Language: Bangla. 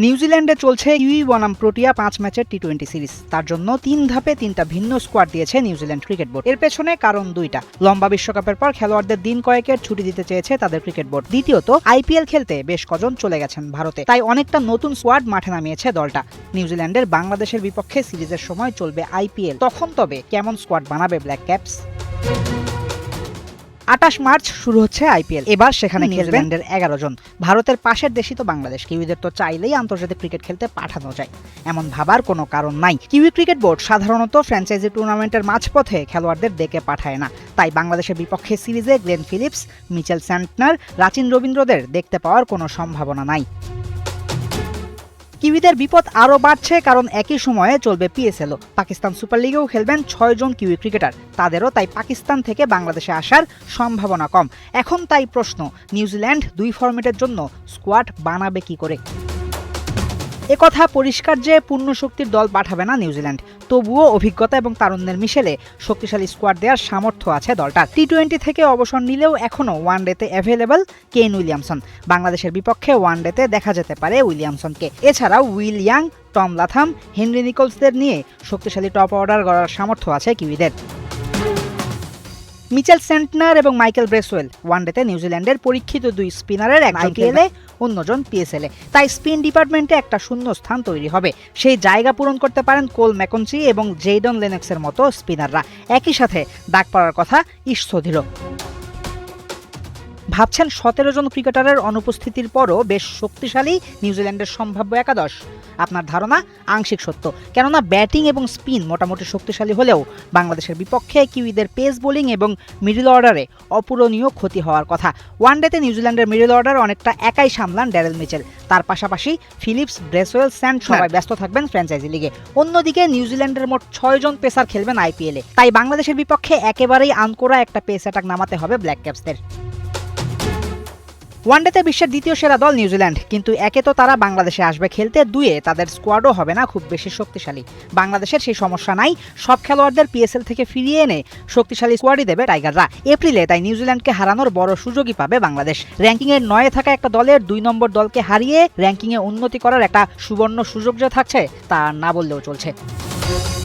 নিউজিল্যান্ডে চলছে ইউই বনাম প্রোটিয়া ৫ ম্যাচের টি-20 সিরিজ। তার জন্য ৩ ধাপে ৩টা ভিন্ন স্কোয়াড দিয়েছে নিউজিল্যান্ড ক্রিকেট বোর্ড। এর পেছনে কারণ দুইটা। লম্বা বিশ্বকাপের পর খেলোয়াড়দের দিন কয়েকের ছুটি দিতে চেয়েছে তাদের ক্রিকেট বোর্ড। দ্বিতীয়ত, আইপিএল খেলতে বেশ কজন চলে গেছেন ভারতে, তাই অনেকটা নতুন স্কোয়াড মাঠে নামিয়েছে দলটা। নিউজিল্যান্ডের বাংলাদেশের বিপক্ষে সিরিজের সময় চলবে আইপিএল, তখন তবে কেমন স্কোয়াড বানাবে ব্ল্যাক ক্যাপস? ২৮ মার্চ শুরু হচ্ছে আইপিএল। এবার সেখানে নিউজিল্যান্ডের 11 জন। ভারতের পাশের দেশই তো বাংলাদেশ। কিউইদের তো চাইলেই আন্তর্জাতিক ক্রিকেট খেলতে পাঠানো যায়, এমন ভাবার কোনো কারণ নাই। কিউই ক্রিকেট বোর্ড সাধারণত ফ্র্যাঞ্চাইজি টুর্নামেন্টের মাঝপথে খেলোয়াড়দের ডেকে পাঠায় না, তাই বাংলাদেশের বিপক্ষে সিরিজে Glenn Phillips, Mitchell Santner, Rachin রবীন্দ্রদের দেখতে পাওয়ার কোনো সম্ভাবনা নাই। কিউইদের বিপদ আরও বাড়ছে, কারণ একই সময়ে চলবে পিএসএলও। পাকিস্তান সুপার লিগেও খেলবেন ৬ জন কিউই ক্রিকেটার। তাদেরও তাই পাকিস্তান থেকে বাংলাদেশে আসার সম্ভাবনা কম। এখন তাই প্রশ্ন, নিউজিল্যান্ড ২ ফরম্যাটের জন্য স্কোয়াড বানাবে কি করে? একথা পরিষ্কার যে পূর্ণ শক্তির দল পাঠাবে না নিউজিল্যান্ড। তবুও অভিজ্ঞতা এবং তারুণ্যের মিশেলে শক্তিশালী স্কোয়াড দেওয়ার সামর্থ্য আছে দলটার। টি-20 থেকে অবসর নিলেও এখনও ওয়ানডেতে অ্যাভেলেবল কেন উইলিয়ামসন। বাংলাদেশের বিপক্ষে ওয়ানডেতে দেখা যেতে পারে উইলিয়ামসনকে। এছাড়াও Will Young, Tom Latham, Henry নিকলসদের নিয়ে শক্তিশালী টপ অর্ডার গড়ার সামর্থ্য আছে কিউইদের। মিচেল স্যান্টনার এবং মাইকেল ব্রেসওয়েল ওয়ানডেতে নিউজিল্যান্ডের পরীক্ষিত 2 স্পিনারের, একজন আইপিএলে, অন্যজন পিএসএলে। তাই স্পিন ডিপার্টমেন্টে একটা শূন্য স্থান তৈরি হবে। সেই জায়গা পূরণ করতে পারেন কোল ম্যাকঞ্চি এবং জেইডন লেনক্সের মতো স্পিনাররা। একই সাথে ডাক পড়ার কথা ইশসোধিরও। ভাবছেন ১৭ জন ক্রিকেটারের অনুপস্থিতির পরও বেশ শক্তিশালী নিউজিল্যান্ডের সম্ভাব্য একাদশ? আপনার ধারণা আংশিক সত্য, কেননা ব্যাটিং এবং স্পিন মোটামুটি শক্তিশালী হলেও বাংলাদেশের বিপক্ষে কিউইদের পেস বোলিং এবং মিডল অর্ডারে অপূরণীয় ক্ষতি হওয়ার কথা। ওয়ানডেতে নিউজিল্যান্ডের মিডল অর্ডার অনেকটা একাই সামলান ড্যারেল মিচেল। তার পাশাপাশি ফিলিপস, ব্রেসওয়েল, স্যান্ট সবাই ব্যস্ত থাকবেন ফ্র্যাঞ্চাইজি লিগে। অন্যদিকে নিউজিল্যান্ডের মোট ৬ জন পেসার খেলবেন আইপিএলে। তাই বাংলাদেশের বিপক্ষে একেবারেই আনকোরা একটা পেস অ্যাটাক নামাতে হবে ব্ল্যাক ক্যাপসদের। ওয়ানডেতে বিশ্বের দ্বিতীয় সেরা দল নিউজিল্যান্ড, কিন্তু একে তো তারা বাংলাদেশে আসবে খেলতে, দুয়ে তাদের স্কোয়াডও হবে না খুব বেশি শক্তিশালী। বাংলাদেশের সেই সমস্যা নাই, সব খেলোয়াড়দের পিএসএল থেকে ফিরিয়ে এনে শক্তিশালী স্কোয়াডই দেবে টাইগাররা এপ্রিলে। তাই নিউজিল্যান্ডকে হারানোর বড় সুযোগই পাবে বাংলাদেশ। র্যাঙ্কিংয়ের 9-এ থাকা একটা দলের 2 নম্বর দলকে হারিয়ে র্যাঙ্কিংয়ে উন্নতি করার একটা সুবর্ণ সুযোগ যে থাকছে, তা না বললেও চলছে।